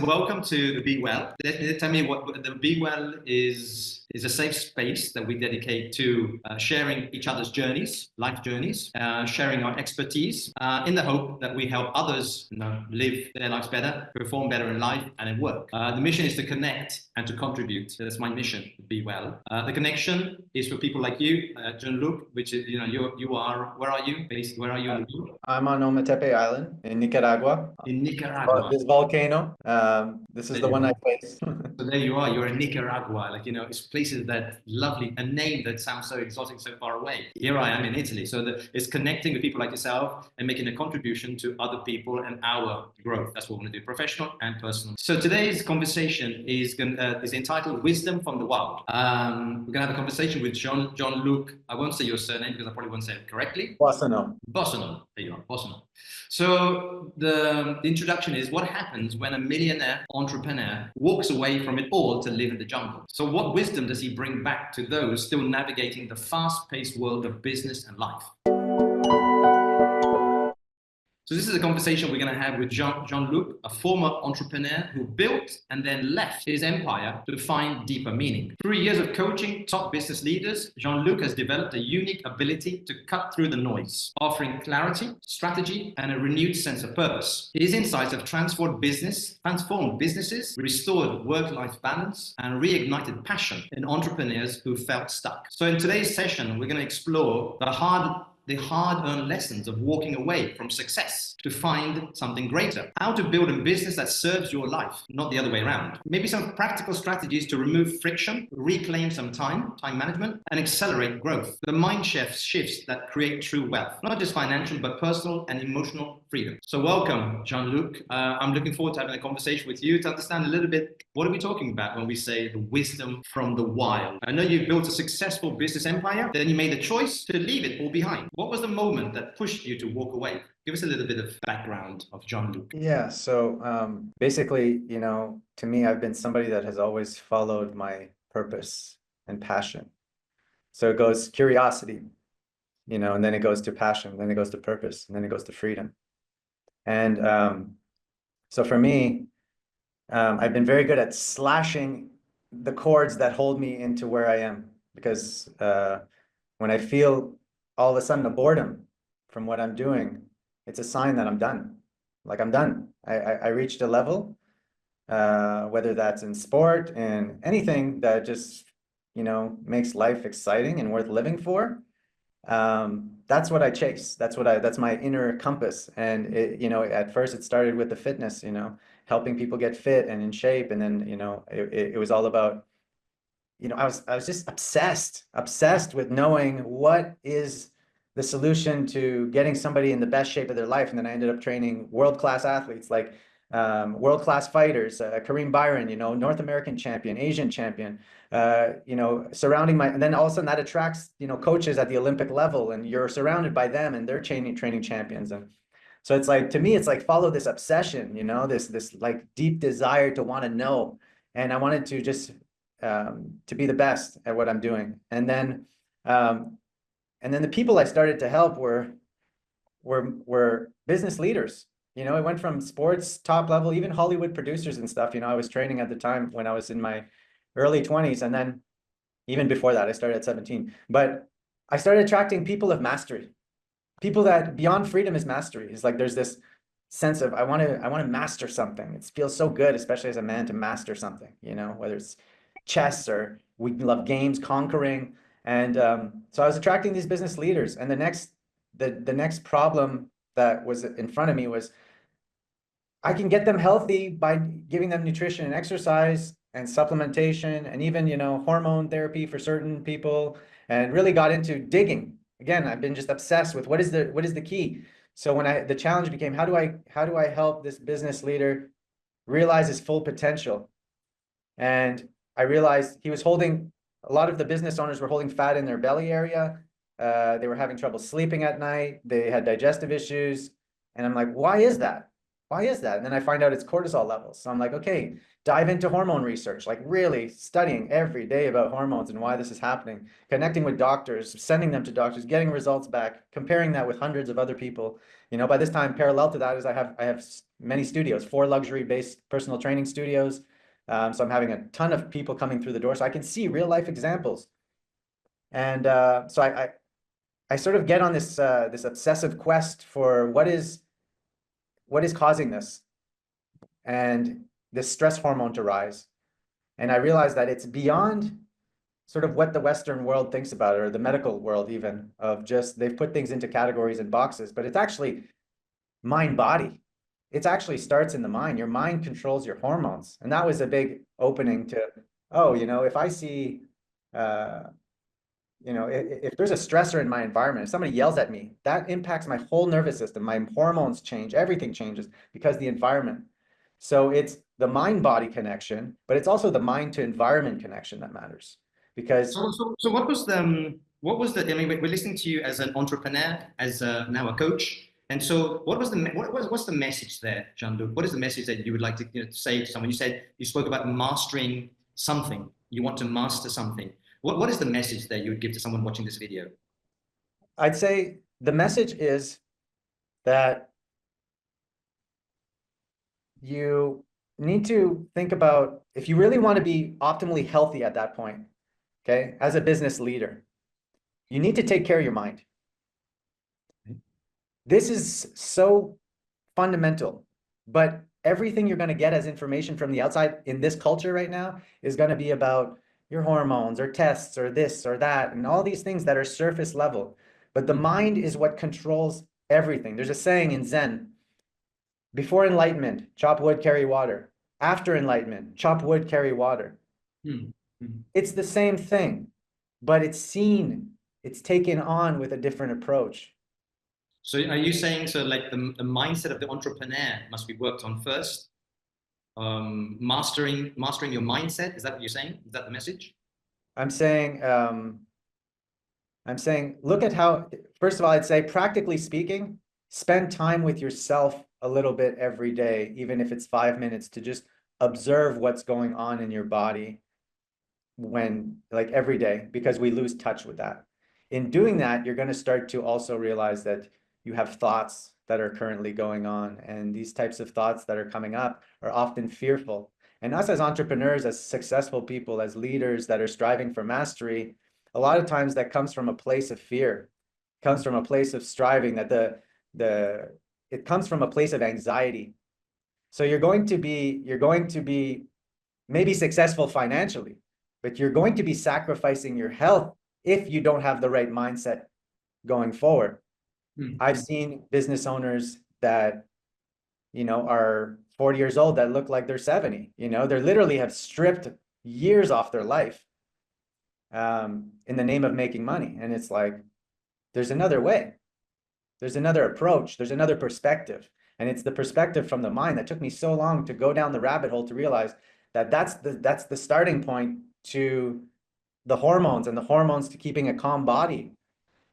Welcome to the BEwell. Tell me what the BEwell is a safe space that we dedicate to sharing each other's journeys, life journeys, sharing our expertise in the hope that we help others live their lives better, perform better in life and in work. The mission is to connect and to contribute. So that's my mission, BEwell. The connection is for people like you, Jean-Luc, which is, you are, where are you based? Where are you in the world? I'm on Ometepe Island in Nicaragua. In Nicaragua. This volcano. This is the one I face. So there you are, you're in Nicaragua, it's places that lovely, a name that sounds so exotic, so far away. Here I am in Italy. So it's connecting with people like yourself and making a contribution to other people and our growth. That's what we want to do, professional and personal. So today's conversation is entitled Wisdom from the Wild. We're gonna have a conversation with Jean-Luc. I won't say your surname because I probably won't say it correctly. Boissonneault. Boissonneault, there you are, Boissonneault. So the introduction is what happens when a millionaire entrepreneur walks away from it all to live in the jungle. So what wisdom does he bring back to those still navigating the fast-paced world of business and life? So this is a conversation we're going to have with Jean-Luc, a former entrepreneur who built and then left his empire to find deeper meaning. Through years of coaching top business leaders, Jean-Luc has developed a unique ability to cut through the noise, offering clarity, strategy, and a renewed sense of purpose. His insights have transformed businesses, restored work-life balance, and reignited passion in entrepreneurs who felt stuck. So in today's session, we're going to explore the hard-earned lessons of walking away from success to find something greater. How to build a business that serves your life, not the other way around. Maybe some practical strategies to remove friction, reclaim some time management, and accelerate growth. The mind shifts that create true wealth, not just financial, but personal and emotional freedom. So welcome, Jean-Luc. I'm looking forward to having a conversation with you to understand a little bit, what are we talking about when we say the wisdom from the wild? I know you built a successful business empire, then you made the choice to leave it all behind. What was the moment that pushed you to walk away? Give us a little bit of background of Jean-Luc. Yeah, so basically, to me, I've been somebody that has always followed my purpose and passion. So it goes curiosity, and then it goes to passion, then it goes to purpose, and then it goes to freedom. And so for me, I've been very good at slashing the cords that hold me into where I am, because when I feel all of a sudden a boredom from what I'm doing, it's a sign that I'm done. Like I'm done. I reached a level, whether that's in sport and anything that just, makes life exciting and worth living for. That's what I chase. That's my inner compass. And at first it started with the fitness, helping people get fit and in shape. And then, it was all about, I was just obsessed with knowing what is the solution to getting somebody in the best shape of their life. And then I ended up training world-class athletes, like world-class fighters, Kareem Byron, North American champion, Asian champion, surrounding and then all of a sudden that attracts, coaches at the Olympic level, and you're surrounded by them and they're training champions. And so it's like, to me, it's like, follow this obsession, this like deep desire to want to know. And I wanted to just, to be the best at what I'm doing. And then the people I started to help were business leaders. It went from sports top level, even Hollywood producers and stuff. I was training at the time when I was in my early 20s. And then even before that, I started at 17. But I started attracting people of mastery, people that beyond freedom is mastery. It's like there's this sense of I want to master something. It feels so good, especially as a man, to master something, whether it's chess or we love games, conquering. And so I was attracting these business leaders. And the next problem that was in front of me was I can get them healthy by giving them nutrition and exercise and supplementation and even, hormone therapy for certain people, and really got into digging. Again, I've been just obsessed with what is the key. So when the challenge became, how do I help this business leader realize his full potential? And I realized a lot of the business owners were holding fat in their belly area. They were having trouble sleeping at night. They had digestive issues. And I'm like, why is that? why is that? And then I find out it's cortisol levels. So I'm like, okay, dive into hormone research, like really studying every day about hormones and why this is happening, connecting with doctors, sending them to doctors, getting results back, comparing that with hundreds of other people. By this time, parallel to that is I have many studios, 4 luxury-based personal training studios. So I'm having a ton of people coming through the door, so I can see real life examples. And so I sort of get on this obsessive quest for what is causing this and this stress hormone to rise. And I realized that it's beyond sort of what the Western world thinks about it, or the medical world even, of just they've put things into categories and boxes, but it's actually mind body. It actually starts in the mind. Your mind controls your hormones. And that was a big opening to, oh, if I see if there's a stressor in my environment, if somebody yells at me, that impacts my whole nervous system. My hormones change, everything changes because of the environment. So it's the mind-body connection, but it's also the mind to environment connection that matters. Because So what was the, I mean, we're listening to you as an entrepreneur, as now a coach. And so what's the message there, Jean-Luc? What is the message that you would like to say to someone? You said you spoke about mastering something. You want to master something. What is the message that you would give to someone watching this video? I'd say the message is that you need to think about, if you really want to be optimally healthy at that point, okay, as a business leader, you need to take care of your mind. This is so fundamental, but everything you're going to get as information from the outside in this culture right now is going to be about your hormones or tests or this or that and all these things that are surface level. But the mind is what controls everything. There's a saying in Zen: before enlightenment, chop wood, carry water. After enlightenment, chop wood, carry water. It's the same thing, but it's seen, it's taken on with a different approach. So are you saying, so like the mindset of the entrepreneur must be worked on first? Mastering your mindset, is that what you're saying? Is that the message? I'm saying, look at how, first of all, I'd say, practically speaking, spend time with yourself a little bit every day, even if it's 5 minutes, to just observe what's going on in your body like every day, because we lose touch with that. In doing that, you're going to start to also realize that you have thoughts that are currently going on, and these types of thoughts that are coming up are often fearful. And us as entrepreneurs, as successful people, as leaders that are striving for mastery, a lot of times that comes from a place of fear, comes from a place of striving, that it comes from a place of anxiety. So you're going to be maybe successful financially, but you're going to be sacrificing your health if you don't have the right mindset going forward. I've seen business owners that, are 40 years old that look like they're 70. They literally have stripped years off their life in the name of making money. And it's like, there's another way. There's another approach. There's another perspective. And it's the perspective from the mind that took me so long to go down the rabbit hole to realize that that's the starting point to the hormones, and the hormones to keeping a calm body.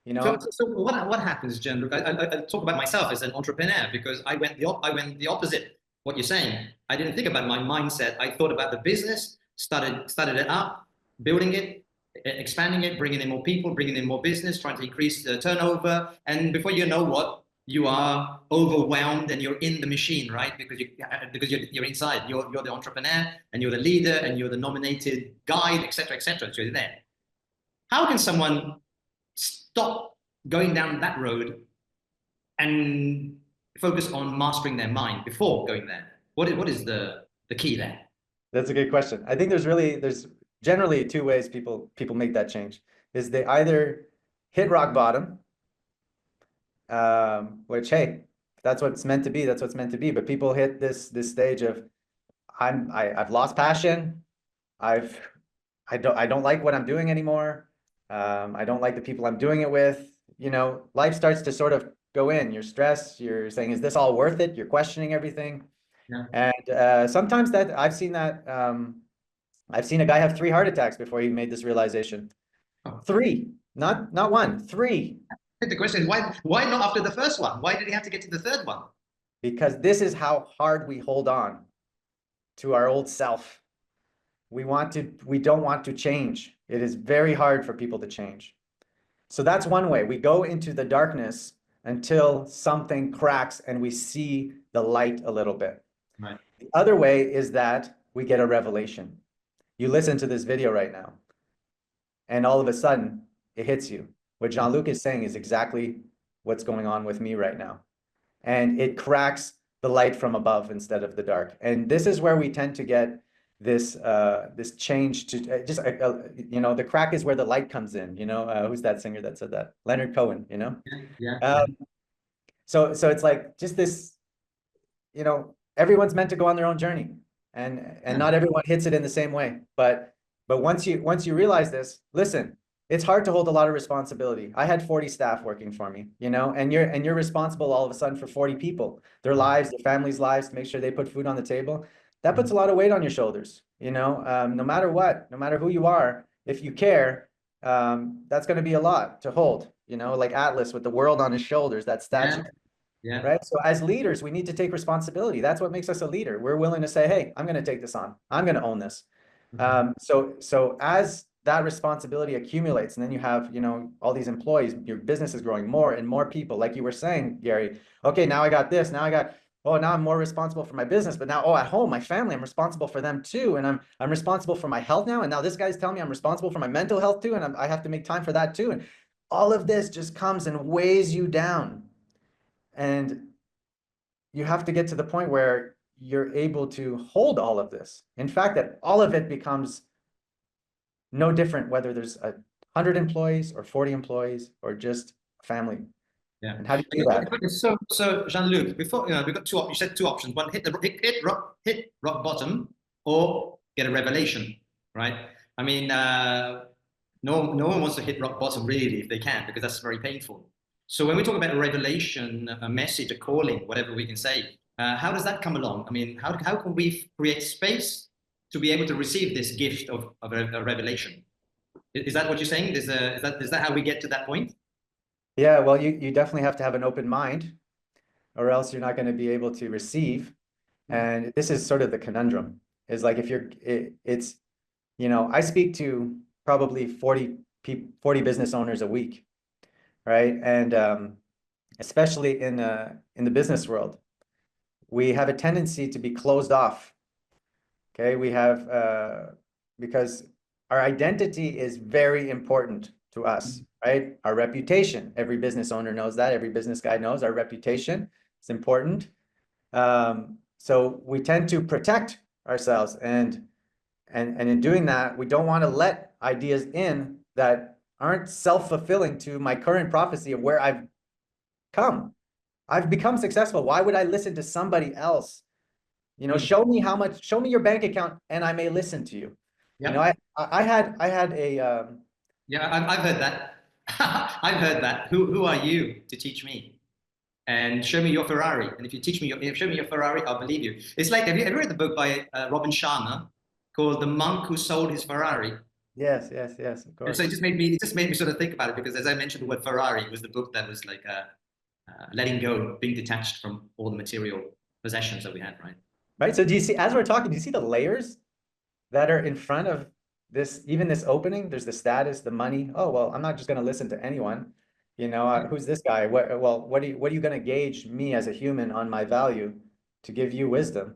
So what happens, Jean-Luc? I talk about myself as an entrepreneur because I went the opposite. What you're saying, I didn't think about my mindset. I thought about the business, started it up, building it, expanding it, bringing in more people, bringing in more business, trying to increase the turnover. And before you know what, you are overwhelmed and you're in the machine, right? Because you're inside. You're the entrepreneur and you're the leader and you're the nominated guide, etc., etc. So you're there. How can someone stop going down that road and focus on mastering their mind before going there? What is the key there? That's a good question. I think there's generally 2 ways people make that change. Is they either hit rock bottom, which, hey, that's what it's meant to be. That's what's meant to be. But people hit this stage of, I've lost passion. I don't like what I'm doing anymore. I don't like the people I'm doing it with. Life starts to sort of go in. You're stressed. You're saying, is this all worth it? You're questioning everything. Yeah. And sometimes I've seen a guy have 3 heart attacks before he made this realization. 3, not 1, 3. The question is, why not after the first one? Why did he have to get to the third one? because this is how hard we hold on to our old self. We don't want to change. It is very hard for people to change. So that's one way. We go into the darkness until something cracks and we see the light a little bit. Right. The other way is that we get a revelation. You listen to this video right now, and all of a sudden it hits you. What Jean-Luc is saying is exactly what's going on with me right now. And it cracks the light from above instead of the dark. And this is where we tend to get this change to the crack is where the light comes in. Who's that singer that said that? Leonard Cohen. Yeah. So it's like just this, everyone's meant to go on their own journey, and not everyone hits it in the same way. But once you realize this, listen, it's hard to hold a lot of responsibility. I had 40 staff working for me, and you're responsible all of a sudden for 40 people, their lives, their families' lives, to make sure they put food on the table. That puts a lot of weight on your shoulders, no matter what, no matter who you are, if you care, that's going to be a lot to hold, like Atlas with the world on his shoulders, that statue. Yeah. Right. So as leaders, we need to take responsibility. That's what makes us a leader. We're willing to say, hey, I'm going to take this on. I'm going to own this. So as that responsibility accumulates, and then you have, all these employees, your business is growing, more and more people, like you were saying, Gary. Okay, now I got this. Now I'm more responsible for my business, but now, at home, my family, I'm responsible for them too. And I'm responsible for my health now. And now this guy's telling me I'm responsible for my mental health too. And I have to make time for that too. And all of this just comes and weighs you down. And you have to get to the point where you're able to hold all of this. In fact, that all of it becomes no different whether there's 100 employees or 40 employees or just a family. Yeah. And how do you do that? So Jean-Luc, before we've got you said two options. One, hit rock bottom, or get a revelation, right? I mean, no one wants to hit rock bottom really if they can, because that's very painful. So when we talk about a revelation, a message, a calling, whatever we can say, how does that come along? I mean, how can we create space to be able to receive this gift of a revelation? Is that what you're saying? Is that how we get to that point? Yeah, well, you definitely have to have an open mind, or else you're not going to be able to receive. And this is sort of the conundrum, is like I speak to probably 40 business owners a week. Right. And especially in the business world, we have a tendency to be closed off. Okay. We have because our identity is very important to us, right? Our reputation, every business owner knows that. Every business guy knows our reputation is important. So we tend to protect ourselves, and in doing that, we don't want to let ideas in that aren't self-fulfilling to my current prophecy of where I've come. I've become successful. Why would I listen to somebody else? Show me your bank account and I may listen to you. Yeah. I had a yeah, I've heard that. I've heard that. Who are you to teach me? And show me your Ferrari. And if you show me your Ferrari, I'll believe you. It's like, have you ever read the book by Robin Sharma called The Monk Who Sold His Ferrari? Yes, of course. And so it just made me sort of think about it, because as I mentioned, the word Ferrari was the book that was like letting go, being detached from all the material possessions that we had, right? Right. So do you see, as we're talking, do you see the layers that are in front of this opening? There's the status, the money. Oh, well, I'm not just going to listen to anyone. Who's this guy? What are you going to gauge me as a human on my value to give you wisdom?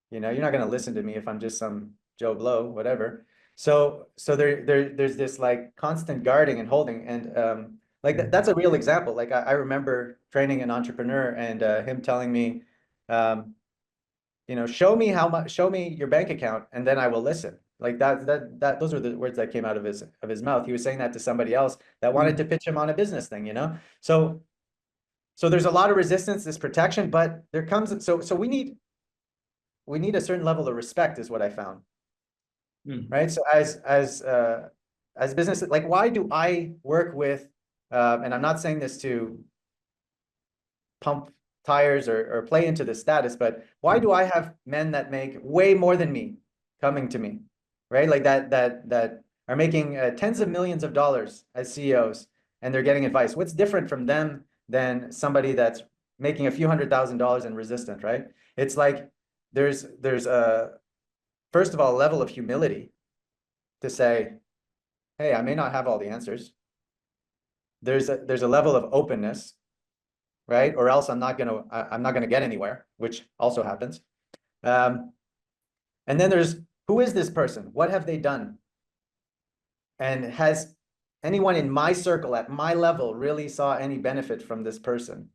You're not going to listen to me if I'm just some Joe Blow, whatever. So there's this like constant guarding and holding, and that's a real example. Like I remember training an entrepreneur and him telling me, show me your bank account and then I will listen. Like those are the words that came out of his mouth. He was saying that to somebody else that wanted to pitch him on a business thing, So there's a lot of resistance, this protection, but there comes, so we need a certain level of respect, is what I found. Right. So as business, like, why do I work with, and I'm not saying this to pump tires or play into the status, but why do I have men that make way more than me coming to me, right? Like that are making tens of millions of dollars as CEOs, and they're getting advice. What's different from them than somebody that's making a few $100,000 and resistant, right? It's like there's a, first of all, a level of humility to say, hey, I may not have all the answers. There's a level of openness, right? Or else I'm not gonna get anywhere, which also happens. And then there's, who is this person? What have they done? And has anyone in my circle at my level really saw any benefit from this person?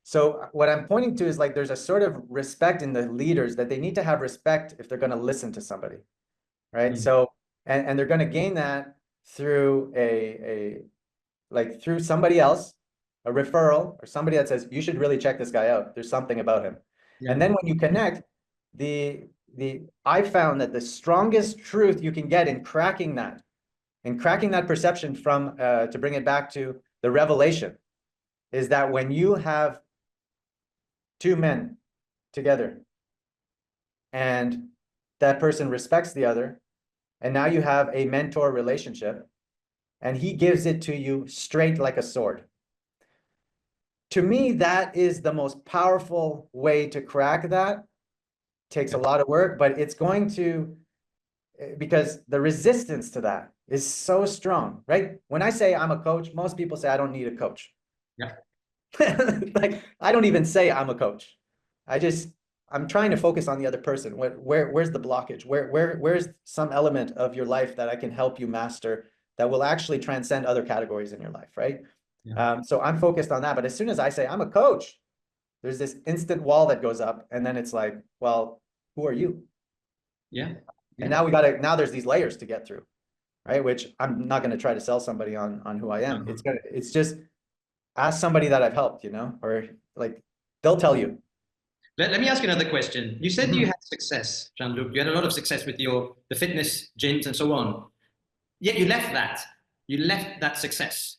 So what I'm pointing to is like there's a sort of respect in the leaders that they need to have respect if they're going to listen to somebody, right? So and they're going to gain that through like through somebody else, a referral, or somebody that says you should really check this guy out. There's something about him. And then when you connect, I found that the strongest truth you can get in cracking that perception from to bring it back to the revelation is that when you have two men together and that person respects the other, and now you have a mentor relationship and he gives it to you straight like a sword. To me, that is the most powerful way to crack that. Takes a lot of work, but it's going to, because the resistance to that is so strong, right? When I say I'm a coach, most people say I don't need a coach. Yeah. Like, I don't even say I'm a coach. I'm trying to focus on the other person. Where's the blockage? Where's some element of your life that I can help you master that will actually transcend other categories in your life, right? Yeah. So I'm focused on that. But as soon as I say I'm a coach, there's this instant wall that goes up, and then it's like, well, who are you? Yeah. And now there's these layers to get through, right? Which I'm not going to try to sell somebody on who I am. It's just ask somebody that I've helped, or like they'll tell you. Let me ask you another question. You said you had success, Jean-Luc. You had a lot of success with the fitness gyms and so on. Yet you left that. You left that success.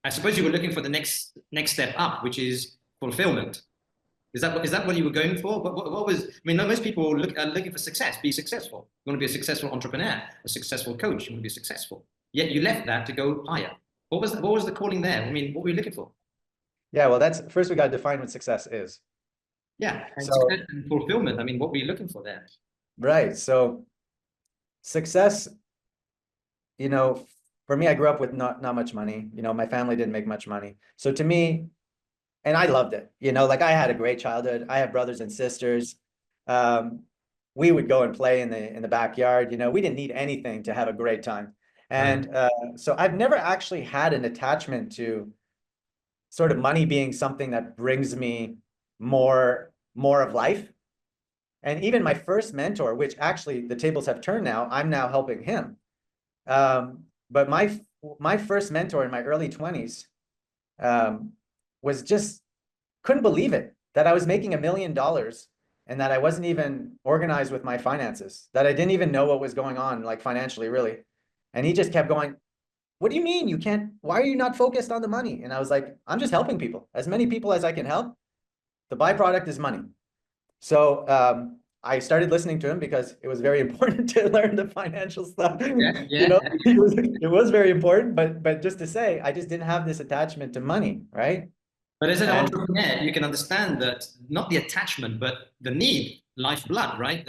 I suppose you were looking for the next step up, which is fulfillment. Is that what you were going for? What was? I mean, most people are looking for success. Be successful. You want to be a successful entrepreneur, a successful coach. You want to be successful. Yet you left that to go higher. What was the calling there? I mean, what were you looking for? Yeah, well, that's first we got to define what success is. Yeah, and So, success and fulfillment. I mean, what were you looking for there? right. So success, for me, I grew up with not much money. My family didn't make much money. So to me, and I loved it, like I had a great childhood. I have brothers and sisters. We would go and play in the backyard. We didn't need anything to have a great time. And so I've never actually had an attachment to sort of money being something that brings me more of life. And even my first mentor, which actually the tables have turned now, I'm now helping him. But my first mentor in my early 20s was just couldn't believe it that I was making $1 million and that I wasn't even organized with my finances, that I didn't even know what was going on, like financially, really. And he just kept going, what do you mean you can't? Why are you not focused on the money? And I was like, I'm just helping people, as many people as I can help. The byproduct is money. So I started listening to him because it was very important to learn the financial stuff. Yeah. It was very important, but just to say, I just didn't have this attachment to money, right? But as an entrepreneur, you can understand that not the attachment, but the need, lifeblood, right,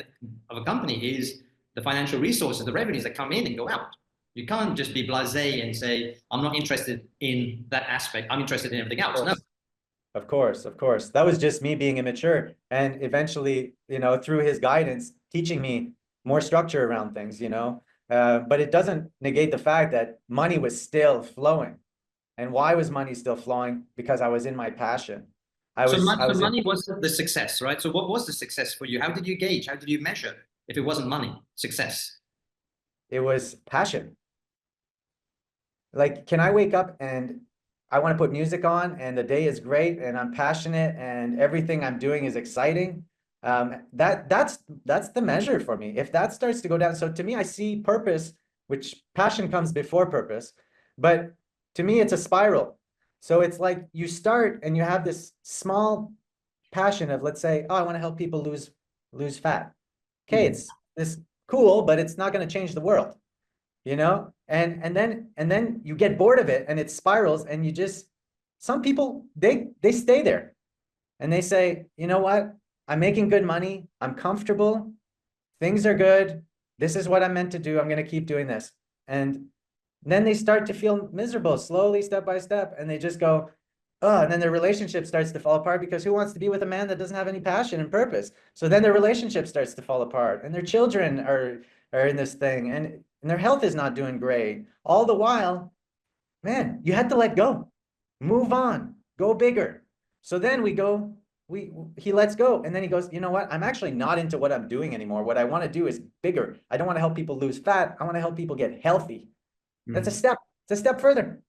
of a company is the financial resources, the revenues that come in and go out. You can't just be blasé and say, I'm not interested in that aspect. I'm interested in everything else. No. Of course. That was just me being immature. And eventually, through his guidance, teaching me more structure around things, but it doesn't negate the fact that money was still flowing. And why was money still flowing? Because I was in my passion. Money was the success, right? So what was the success for you? How did you gauge? How did you measure if it wasn't money, success? It was passion. Like, can I wake up and I want to put music on and the day is great and I'm passionate and everything I'm doing is exciting? That's the measure for me. If that starts to go down, so to me, I see purpose, which passion comes before purpose, but to me, it's a spiral. So it's like you start and you have this small passion of, let's say, oh, I want to help people lose fat. Okay, it's this cool, but it's not going to change the world, and then you get bored of it and it spirals and some people they stay there. and they say, you know what? I'm making good money. I'm comfortable. Things are good. This is what I'm meant to do. I'm going to keep doing this. And then they start to feel miserable slowly, step by step. And they just go, oh, and then their relationship starts to fall apart, because who wants to be with a man that doesn't have any passion and purpose? So then their relationship starts to fall apart, and their children are in this thing, and their health is not doing great. All the while, man, you had to let go, move on, go bigger. So then he lets go, and then he goes, you know what? I'm actually not into what I'm doing anymore. What I want to do is bigger. I don't want to help people lose fat. I want to help people get healthy. That's a step. It's a step further.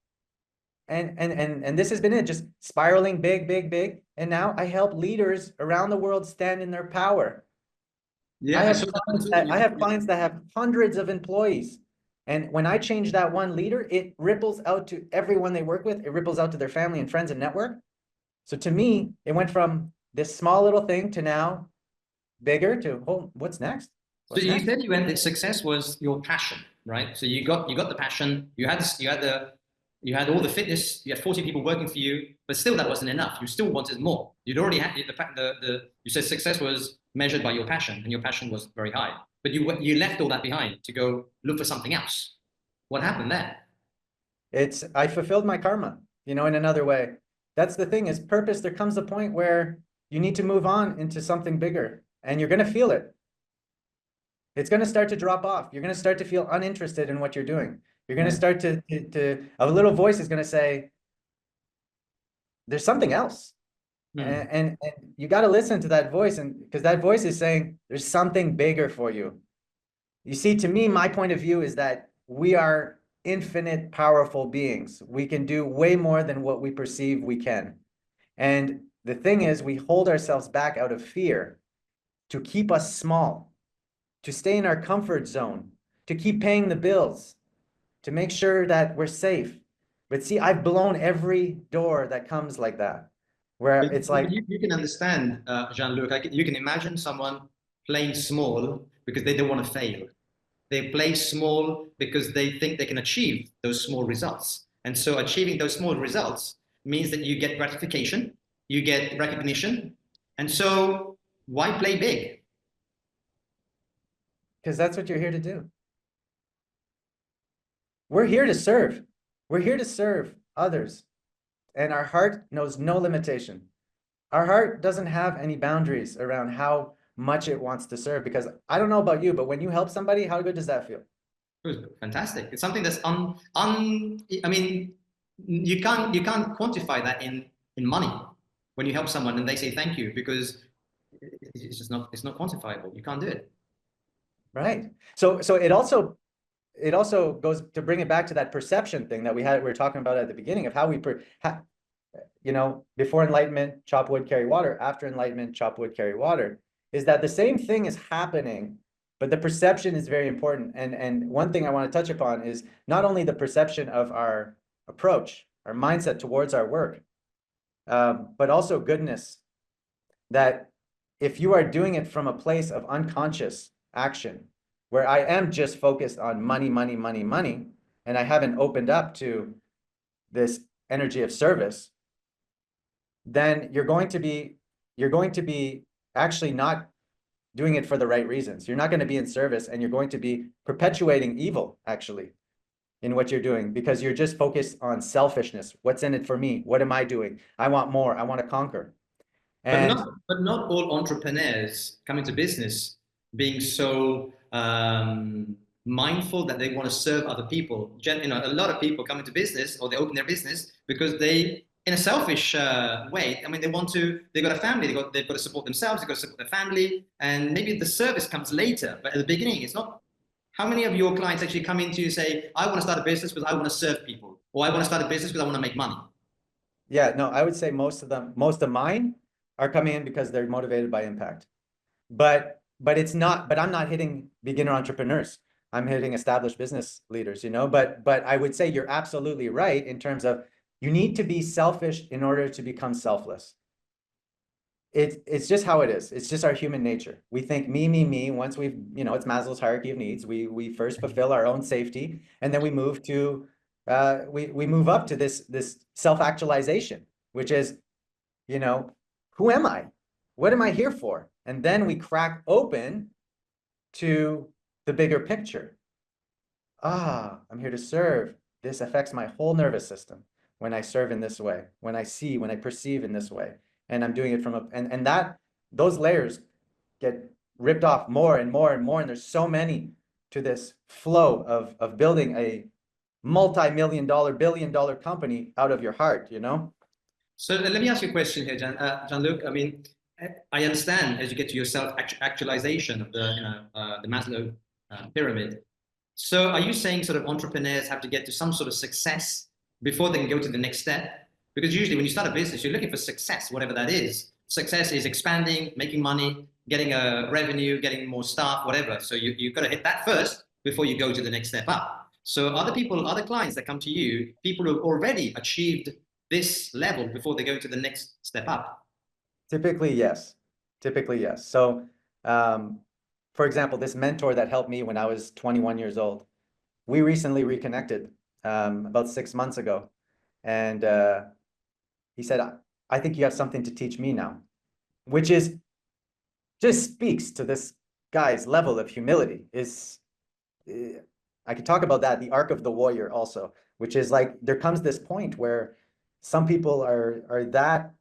And this has been it, just spiraling big, big, big. And now I help leaders around the world stand in their power. Yeah, I have clients that have hundreds of employees. And when I change that one leader, it ripples out to everyone they work with. It ripples out to their family and friends and network. So to me, it went from this small little thing to now bigger to, oh, what's next? So you said you went that success was your passion, right? So you got the passion, you had all the fitness, you had 40 people working for you, but still that wasn't enough. You still wanted more. You'd already had you said success was measured by your passion, and your passion was very high. But you left all that behind to go look for something else. What happened there? I fulfilled my karma, in another way. That's the thing, is purpose. There comes a point where you need to move on into something bigger, and you're going to feel it. It's going to start to drop off. You're going to start to feel uninterested in what you're doing. You're going to start to a little voice is going to say, there's something else. And you got to listen to that voice, and because that voice is saying there's something bigger for you. You see, to me, my point of view is that we are infinite, powerful beings. We can do way more than what we perceive we can. And the thing is, we hold ourselves back out of fear to keep us small, to stay in our comfort zone, to keep paying the bills, to make sure that we're safe. But see, I've blown every door that comes like that, where it's like... You can understand, Jean-Luc, you can imagine someone playing small because they don't want to fail. They play small because they think they can achieve those small results. And so achieving those small results means that you get gratification, you get recognition. And so why play big? Because that's what you're here to do. We're here to serve. We're here to serve others. And our heart knows no limitation. Our heart doesn't have any boundaries around how much it wants to serve, because I don't know about you, but when you help somebody, how good does that feel? Fantastic. It's something that's I mean, you can't quantify that in money when you help someone and they say thank you, because it's just not quantifiable. You can't do it. Right. So it also goes to bring it back to that perception thing that we were talking about at the beginning of how we before enlightenment, chop wood, carry water. After enlightenment, chop wood, carry water. Is that the same thing is happening, but the perception is very important. And one thing I want to touch upon is not only the perception of our approach, our mindset towards our work, but also goodness. That if you are doing it from a place of unconscious action, where I am just focused on money, money, money, money, and I haven't opened up to this energy of service, then you're going to be actually not doing it for the right reasons. You're not going to be in service, and you're going to be perpetuating evil, actually, in what you're doing, because you're just focused on selfishness. What's in it for me? What am I doing? I want more. I want to conquer. And but not all entrepreneurs come into business being so mindful that they want to serve other people. A lot of people come into business, or they open their business because they, in a selfish way, I mean, they've got a family, they've got to support themselves, they've got to support their family, and maybe the service comes later. But at the beginning, it's not. How many of your clients actually come into you and say, I want to start a business because I want to serve people, or I want to start a business because I want to make money? Yeah, no, I would say most of mine are coming in because they're motivated by impact. But I'm not hitting beginner entrepreneurs. I'm hitting established business leaders, but I would say you're absolutely right in terms of you need to be selfish in order to become selfless. It's just how it is. It's just our human nature. We think me, me, me. Once we've, it's Maslow's hierarchy of needs. We first fulfill our own safety, and then we move to we move up to this self-actualization, which is, who am I? What am I here for? And then we crack open to the bigger picture. Ah, I'm here to serve. This affects my whole nervous system when I serve in this way, when I see, when I perceive in this way. And I'm doing it from and that those layers get ripped off more and more and more. And there's so many to this flow of building a multi-million dollar, billion-dollar company out of your heart, you know? So let me ask you a question here, Jean-Luc. I mean, I understand as you get to your self-actualization of the Maslow pyramid. So are you saying sort of entrepreneurs have to get to some sort of success before they can go to the next step? Because usually when you start a business, you're looking for success, whatever that is. Success is expanding, making money, getting a revenue, getting more staff, whatever. So you've got to hit that first before you go to the next step up. So other people, other clients that come to you, people who've already achieved this level before they go to the next step up? Typically, yes. Typically, yes. So, for example, this mentor that helped me when I was 21 years old, we recently reconnected about 6 months ago. And he said, I think you have something to teach me now, which is just speaks to this guy's level of humility. I could talk about that, the arc of the warrior also, which is like there comes this point where some people are that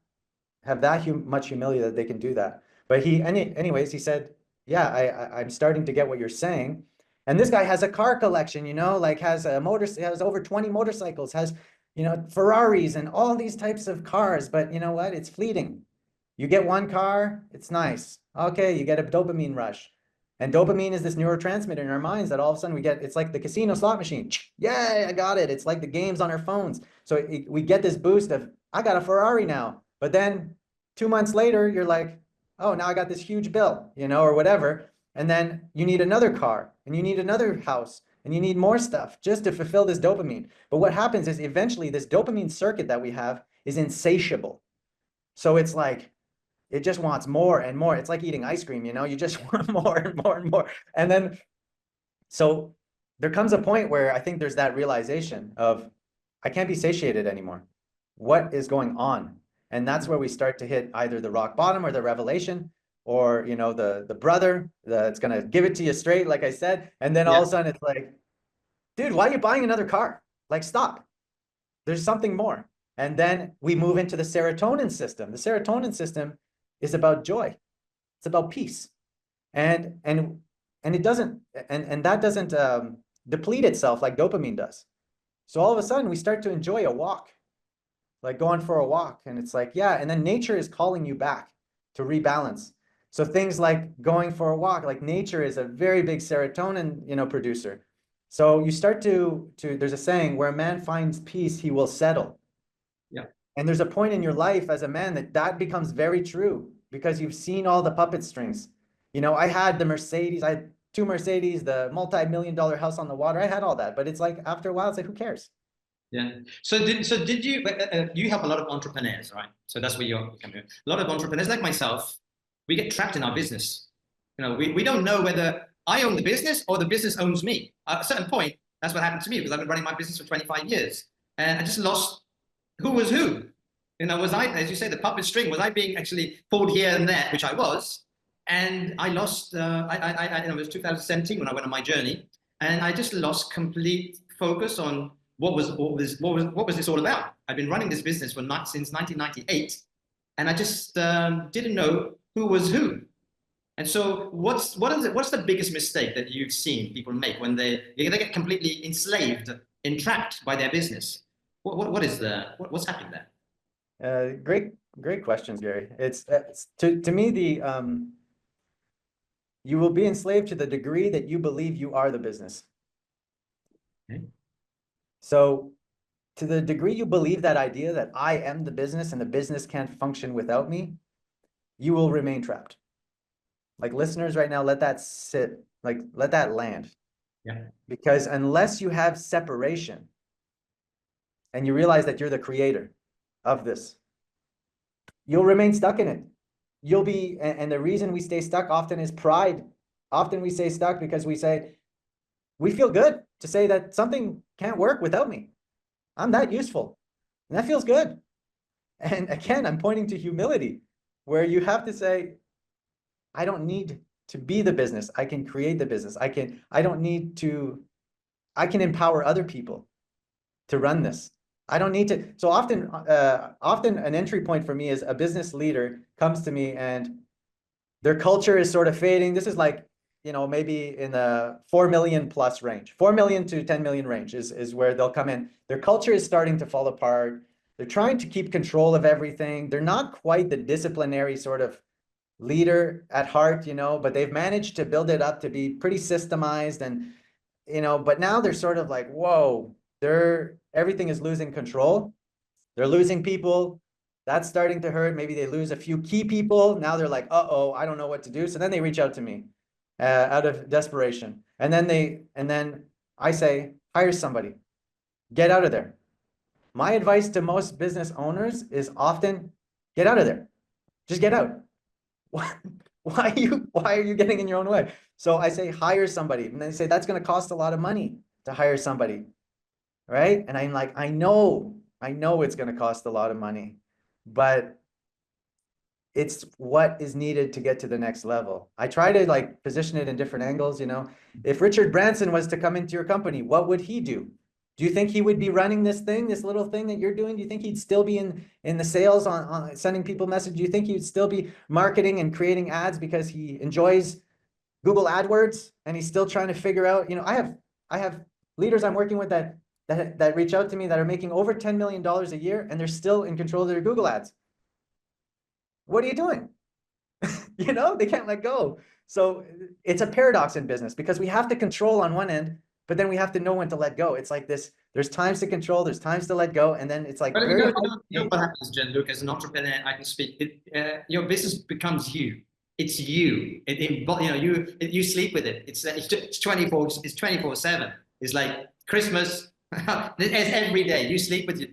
have that much humility that they can do that. But anyways, he said, yeah, I'm starting to get what you're saying. And this guy has a car collection, you know, like has over 20 motorcycles, has, you know, Ferraris and all these types of cars. But you know what? It's fleeting. You get one car, it's nice. Okay, you get a dopamine rush. And dopamine is this neurotransmitter in our minds that all of a sudden we get, it's like the casino slot machine. Yay, I got it. It's like the games on our phones. So we get this boost of, I got a Ferrari now. But then 2 months later, you're like, oh, now I got this huge bill, you know, or whatever. And then you need another car and you need another house and you need more stuff just to fulfill this dopamine. But what happens is eventually this dopamine circuit that we have is insatiable. So it's like, it just wants more and more. It's like eating ice cream, you know, you just want more and more and more. And then, so there comes a point where I think there's that realization of, I can't be satiated anymore. What is going on? And that's where we start to hit either the rock bottom or the revelation, or, you know, the brother that's going to give it to you straight, like I said. And then all of a sudden it's like, dude, why are you buying another car? Like, stop. There's something more. And then we move into the serotonin system. The serotonin system is about joy. It's about peace. And it doesn't, and that doesn't deplete itself like dopamine does. So all of a sudden we start to enjoy a walk, like going for a walk. And it's like, yeah. And then nature is calling you back to rebalance. So things like going for a walk, like nature is a very big serotonin, you know, producer. So you start to there's a saying, where a man finds peace, he will settle. Yeah. And there's a point in your life as a man that becomes very true, because you've seen all the puppet strings. You know, I had the Mercedes, I had 2 Mercedes, the multi-million-dollar house on the water. I had all that, but it's like, after a while, it's like, who cares? Yeah. So did you you help a lot of entrepreneurs, right? So that's where you're coming. A lot of entrepreneurs like myself, we get trapped in our business. You know, we don't know whether I own the business or the business owns me. At a certain point, that's what happened to me, because I've been running my business for 25 years. And I just lost who was who. You know, was I, as you say, the puppet string, was I being actually pulled here and there, which I was, and I lost, it was 2017 when I went on my journey, and I just lost complete focus on what was this all about. I've been running this business since 1998, and I just didn't know who was who. And so what's the biggest mistake that you've seen people make when they get completely enslaved, entrapped by their business? What's happening there? Great questions, Gary. It's to me, you will be enslaved to the degree that you believe you are the business. Okay. So to the degree you believe that idea that I am the business and the business can't function without me, you will remain trapped. Like, listeners right now, let that sit, like, let that land. Yeah. Because unless you have separation and you realize that you're the creator of this, you'll remain stuck in it. You'll be, and the reason we stay stuck often is pride. Often we stay stuck because we feel good to say that something can't work without me. I'm that useful, and that feels good. And again, I'm pointing to humility. where you have to say, I don't need to be the business. I can create the business. I can empower other people to run this. I don't need to. So often an entry point for me is a business leader comes to me and their culture is sort of fading. This is like, maybe in the 4 million plus range, 4 million to 10 million range is where they'll come in. Their culture is starting to fall apart. They're trying to keep control of everything. They're not quite the disciplinary sort of leader at heart, but they've managed to build it up to be pretty systemized and, but now they're sort of like, whoa, everything is losing control. They're losing people. That's starting to hurt. Maybe they lose a few key people. Now they're like, uh-oh, I don't know what to do. So then they reach out to me out of desperation. And then I say, hire somebody, get out of there. My advice to most business owners is often get out of there. Just get out. Why are you getting in your own way? So I say, hire somebody. And they say, that's going to cost a lot of money to hire somebody. Right? And I'm like, I know it's going to cost a lot of money, but it's what is needed to get to the next level. I try to like position it in different angles. If Richard Branson was to come into your company, what would he do? Do you think he would be running this little thing that you're doing? Do you think he'd still be in the sales on sending people messages? Do you think he'd still be marketing and creating ads because he enjoys Google AdWords and he's still trying to figure out, I have leaders I'm working with that reach out to me that are making over $10 million a year and they're still in control of their Google ads. What are you doing? They can't let go. So it's a paradox in business because we have to control on one end, but then we have to know when to let go. It's like this, there's times to control, there's times to let go. And then it's like, but what happens, Jean-Luc, as an entrepreneur, I can speak, your business becomes you. It's you. You sleep with it. It's 24/7. It's like Christmas. It's every day. You sleep with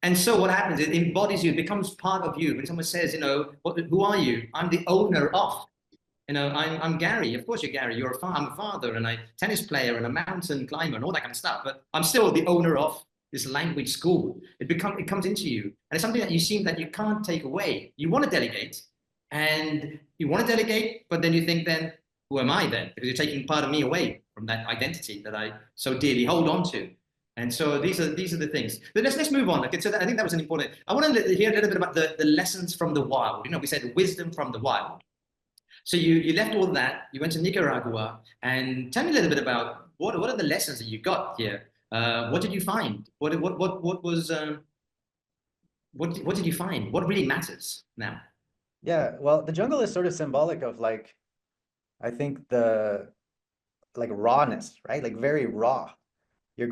and so what happens? It embodies you. It becomes part of you. When someone says, who are you? I'm the owner of. I'm Gary. Of course you're Gary. I'm a father and a tennis player and a mountain climber and all that kind of stuff. But I'm still the owner of this language school. It comes into you, and it's something that you seem that you can't take away. You want to delegate, but then you think, then who am I then? Because you're taking part of me away from that identity that I so dearly hold on to. And so these are the things. But let's move on. Okay, so I think that was an important. I want to hear a little bit about the lessons from the wild. We said wisdom from the wild. So you left all that. You went to Nicaragua, and tell me a little bit about what are the lessons that you got here. What did you find? What did you find? What really matters now? Yeah, well, the jungle is sort of symbolic of like, I think the like rawness, right? Like very raw. You're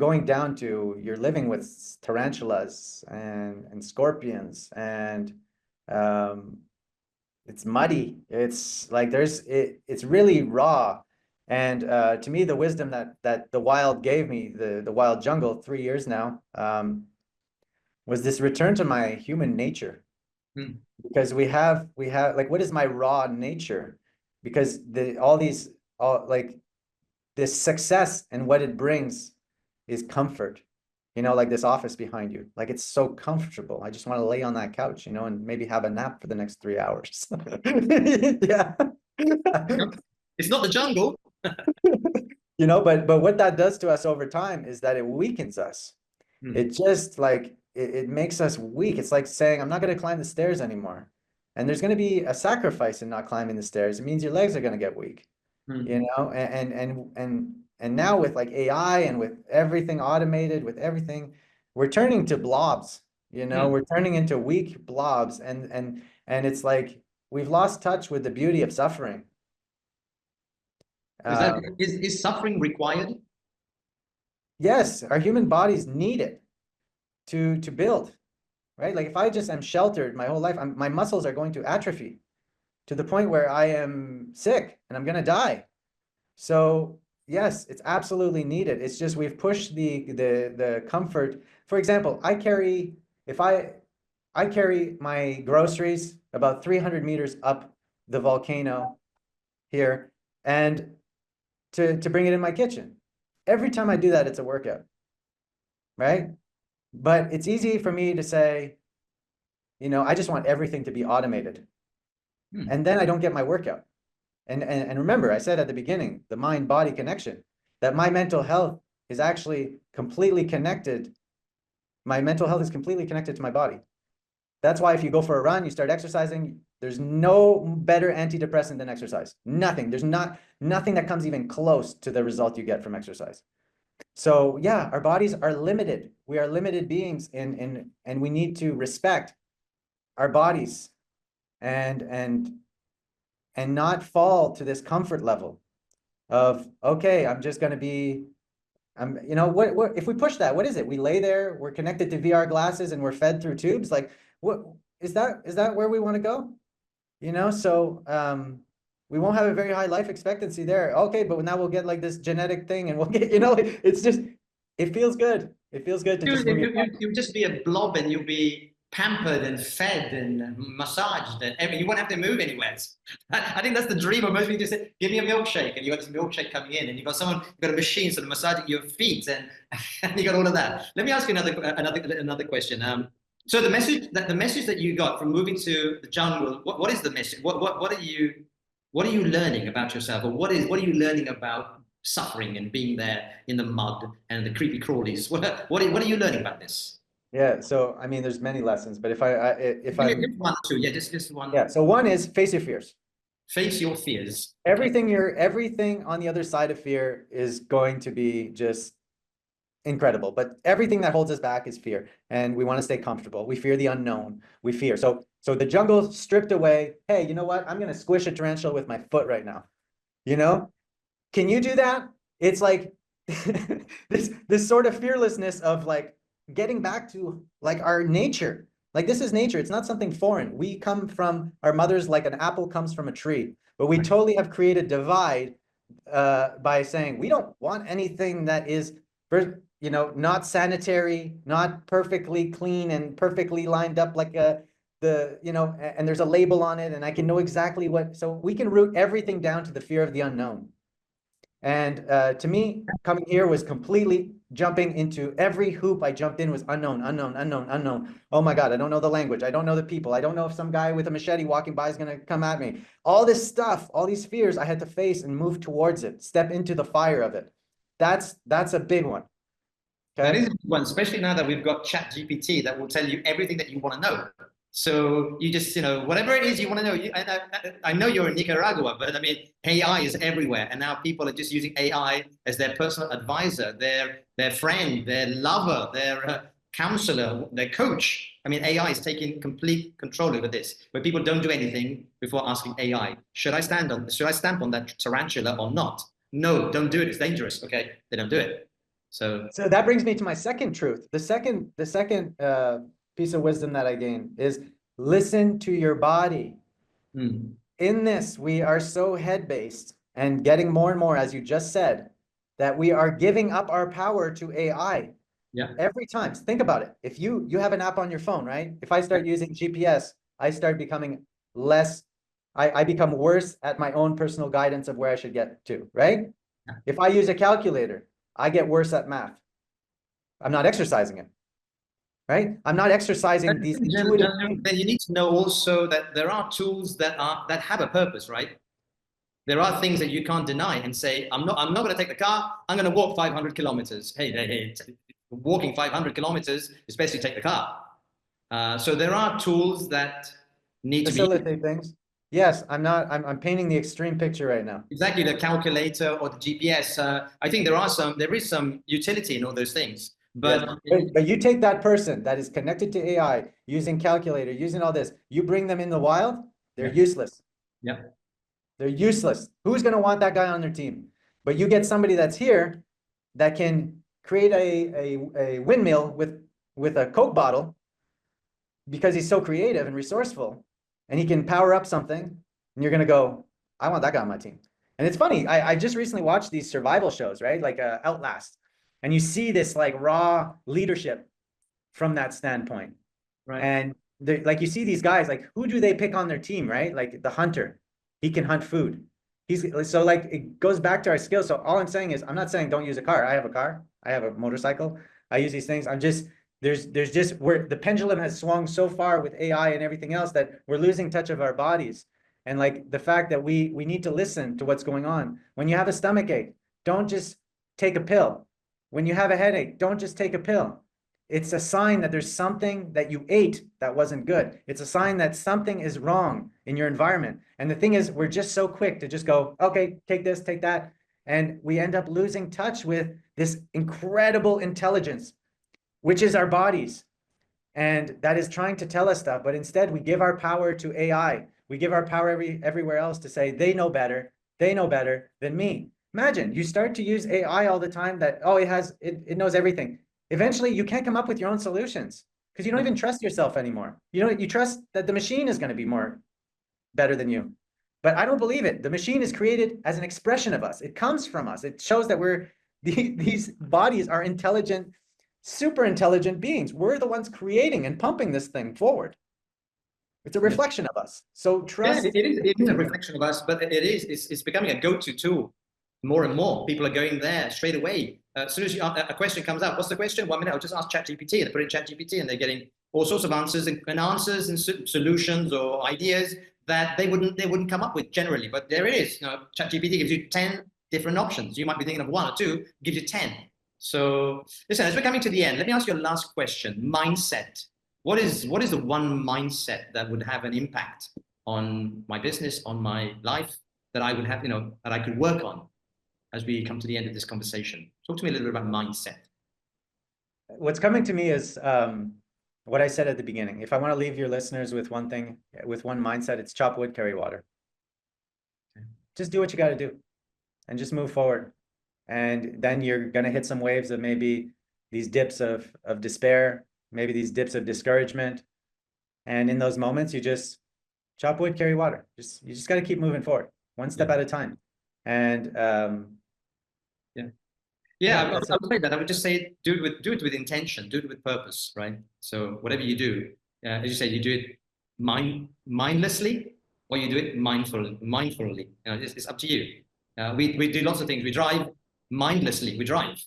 living with tarantulas and scorpions and it's muddy. It's like it's really raw. And to me, the wisdom that the wild gave me, the wild jungle, 3 years now, was this return to my human nature. Because we have like, what is my raw nature? Because this success and what it brings is comfort, like this office behind you. Like, it's so comfortable. I just want to lay on that couch, and maybe have a nap for the next 3 hours. Yeah. It's not the jungle. But what that does to us over time is that it weakens us. It just like, it makes us weak. It's like saying, I'm not going to climb the stairs anymore. And there's going to be a sacrifice in not climbing the stairs. It means your legs are going to get weak, and now with like AI and with everything automated, with everything, we're turning to blobs, we're turning into weak blobs. And it's like, we've lost touch with the beauty of suffering. Is suffering required? Yes, our human bodies need it to build, right? Like, if I just am sheltered my whole life, my muscles are going to atrophy to the point where I am sick and I'm going to die. So yes, it's absolutely needed. It's just, we've pushed the comfort. For example, I carry my groceries about 300 meters up the volcano here, and to bring it in my kitchen. Every time I do that, it's a workout, right? But it's easy for me to say, you know, I just want everything to be automated. Hmm. And then I don't get my workout. And remember, I said at the beginning, the mind-body connection, that my mental health is actually completely connected. My mental health is completely connected to my body. That's why if you go for a run, you start exercising, there's no better antidepressant than exercise. Nothing. There's nothing that comes even close to the result you get from exercise. So yeah, our bodies are limited. We are limited beings, and we need to respect our bodies and not fall to this comfort level of, okay, I'm just going to be, you know, what if we push that, what is it? We lay there, we're connected to VR glasses and we're fed through tubes. Like, what is that where we want to go? You know, so we won't have a very high life expectancy there. Okay, but now we'll get like this genetic thing and we'll get, you know, it's just, it feels good. It feels good to just move your body. You'll just be a blob and you'll be pampered and fed and massaged and you won't have to move anywhere. I think that's the dream of most people. Just say, give me a milkshake, and you got this milkshake coming in, and you got a machine sort of massaging your feet, and you got all of that. Let me ask you another question. So the message that you got from moving to the jungle, what is the message? What are you learning about yourself, or what are you learning about suffering and being there in the mud and the creepy crawlies? What are you learning about this? Yeah, so I mean, there's many lessons, but if I Give one or two, yeah, just one. yeah, so one is face your fears. Face your fears. Everything on the other side of fear is going to be just incredible, but everything that holds us back is fear, and we want to stay comfortable. We fear the unknown. We fear. So the jungle stripped away. Hey, you know what? I'm going to squish a tarantula with my foot right now. You know, can you do that? It's like this sort of fearlessness of like getting back to like our nature. Like, this is nature. It's not something foreign. We come from our mothers, like an apple comes from a tree, but we totally have created divide by saying we don't want anything that is, you know, not sanitary, not perfectly clean and perfectly lined up like you know, and there's a label on it and I can know exactly what, so we can root everything down to the fear of the unknown. And to me, coming here was completely jumping into every hoop I jumped in was unknown, unknown, unknown, unknown. Oh my God, I don't know the language. I don't know the people. I don't know if some guy with a machete walking by is going to come at me. All this stuff, all these fears I had to face and move towards it, step into the fire of it. That's a big one. Okay? That is a big one, especially now that we've got ChatGPT that will tell you everything that you want to know. So you just, you know, whatever it is you want to know. I know you're in Nicaragua, but I mean, AI is everywhere. And now people are just using AI as their personal advisor, their friend, their lover, their counselor, their coach. I mean, AI is taking complete control over this, where people don't do anything before asking AI, should I stamp on that tarantula or not? No, don't do it. It's dangerous. Okay, they don't do it. So that brings me to my second truth. The second piece of wisdom that I gained is listen to your body. In this, we are so head-based and getting more and more, as you just said, that we are giving up our power to AI. Yeah. Every time. Think about it. If you have an app on your phone, right? If I start using GPS, I start becoming less, I become worse at my own personal guidance of where I should get to, right? Yeah. If I use a calculator, I get worse at math. I'm not exercising it. Right? I'm not exercising these intuitive things. Then you need to know also that there are tools that have a purpose, right? There are things that you can't deny and say, I'm not going to take the car. I'm going to walk 500 kilometers. Hey, walking 500 kilometers, especially take the car. So there are tools that need to facilitate things. Yes, I'm painting the extreme picture right now. Exactly, the calculator or the GPS. I think there is some utility in all those things. But you take that person that is connected to AI, using calculator, using all this, you bring them in the wild, they're useless. Yeah. They're useless. Who's going to want that guy on their team? But you get somebody that's here that can create a windmill with a Coke bottle because he's so creative and resourceful, and he can power up something, and you're going to go, I want that guy on my team. And it's funny, I just recently watched these survival shows, right? Like Outlast. And you see this like raw leadership from that standpoint. Right. And like you see these guys, like who do they pick on their team, right? Like the hunter, he can hunt food. So like it goes back to our skills. So all I'm saying is, I'm not saying don't use a car. I have a car. I have a motorcycle. I use these things. I'm just, there's just, the pendulum has swung so far with AI and everything else that we're losing touch of our bodies. And like the fact that we need to listen to what's going on. When you have a stomach ache, don't just take a pill. When you have a headache, don't just take a pill. It's a sign that there's something that you ate that wasn't good. It's a sign that something is wrong in your environment. And the thing is, we're just so quick to just go, okay, take this, take that. And we end up losing touch with this incredible intelligence, which is our bodies. And that is trying to tell us stuff. But instead, we give our power to AI. We give our power everywhere else to say, they know better than me. Imagine you start to use AI all the time that, oh, it knows everything. Eventually, you can't come up with your own solutions because you don't even trust yourself anymore. You trust that the machine is going to be better than you. But I don't believe it. The machine is created as an expression of us. It comes from us. It shows that these bodies are intelligent, super intelligent beings. We're the ones creating and pumping this thing forward. It's a reflection of us. So trust. Yeah, it is a reflection of us, but it's becoming a go-to tool. More and more people are going there straight away. As soon as a question comes up, what's the question? 1 minute, I'll just ask ChatGPT, and they put it in ChatGPT, and they're getting all sorts of answers and answers and solutions or ideas that they wouldn't come up with generally. But there it is. ChatGPT gives you 10 different options. You might be thinking of 1 or 2, gives you 10. So listen, as we're coming to the end, let me ask you a last question. Mindset. What is the one mindset that would have an impact on my business, on my life, that I would have, that I could work on as we come to the end of this conversation? Talk to me a little bit about mindset. What's coming to me is what I said at the beginning. If I want to leave your listeners with one thing, with one mindset, it's chop wood, carry water. Okay. Just do what you got to do and just move forward. And then you're going to hit some waves of maybe these dips of despair, maybe these dips of discouragement. And in those moments, you just chop wood, carry water. You just got to keep moving forward, one step at a time. And I would say that. I would just say do it with intention, do it with purpose, right? So whatever you do, as you say, you do it mindlessly, or you do it mindfully. It's up to you. We do lots of things. We drive mindlessly. We drive,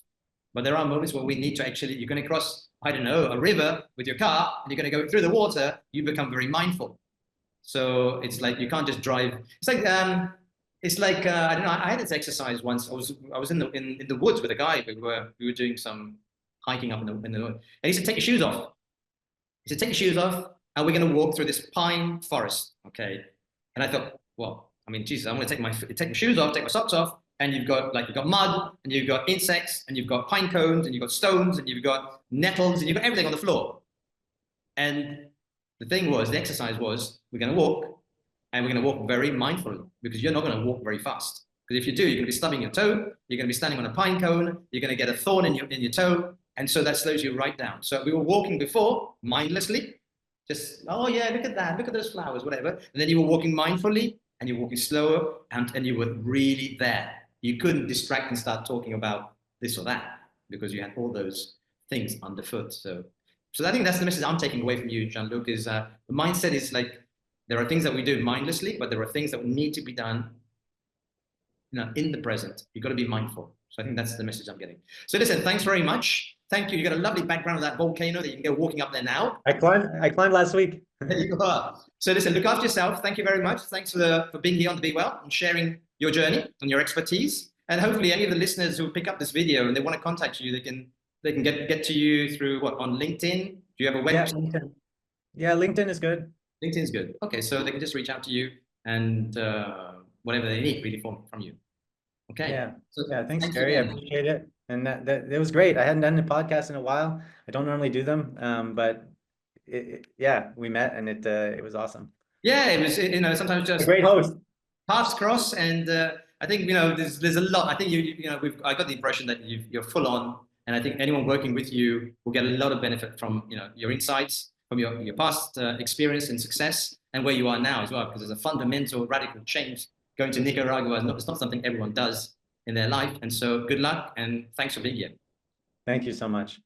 but there are moments where we need to actually. You're going to cross, I don't know, a river with your car, and you're going to go through the water. You become very mindful. So it's like you can't just drive. It's like I don't know. I had this exercise once. I was in the woods with a guy. We were doing some hiking up in the wood, and he said, "Take your shoes off." He said, "Take your shoes off, and we're going to walk through this pine forest." Okay, and I thought, well, I mean, Jesus, I'm going to take my shoes off, take my socks off, and you've got mud, and you've got insects, and you've got pine cones, and you've got stones, and you've got nettles, and you've got everything on the floor. And the thing was, the exercise was, we're going to walk. And we're going to walk very mindfully, because you're not going to walk very fast. Because if you do, you're going to be stubbing your toe. You're going to be standing on a pine cone. You're going to get a thorn in your toe. And so that slows you right down. So we were walking before mindlessly. Just, oh yeah, look at that. Look at those flowers, whatever. And then you were walking mindfully, and you're walking slower, and you were really there. You couldn't distract and start talking about this or that, because you had all those things underfoot. So I think that's the message I'm taking away from you, Jean-Luc, is the mindset is like, there are things that we do mindlessly, but there are things that need to be done, in the present. You've got to be mindful. So I think that's the message I'm getting. So listen, thanks very much. Thank you. You got a lovely background of that volcano that you can go walking up there now. I climbed last week. There you are. So listen, look after yourself. Thank you very much. Thanks for being here on the BEwell and sharing your journey and your expertise. And hopefully any of the listeners who pick up this video and they want to contact you, they can get to you through what, on LinkedIn? Do you have a website? Yeah, LinkedIn is good. LinkedIn is good. Okay, so they can just reach out to you and whatever they need really from you. Okay. Yeah. So, thanks, Gary. I appreciate it. And that it was great. I hadn't done a podcast in a while. I don't normally do them, but we met and it was awesome. Yeah, it was. Sometimes just a great host. Paths cross, and I think there's a lot. I think I got the impression that you're full on, and I think anyone working with you will get a lot of benefit from your insights, from your past experience and success, and where you are now as well, because there's a fundamental radical change. Going to Nicaragua, it's not something everyone does in their life. And so good luck and thanks for being here. Thank you so much.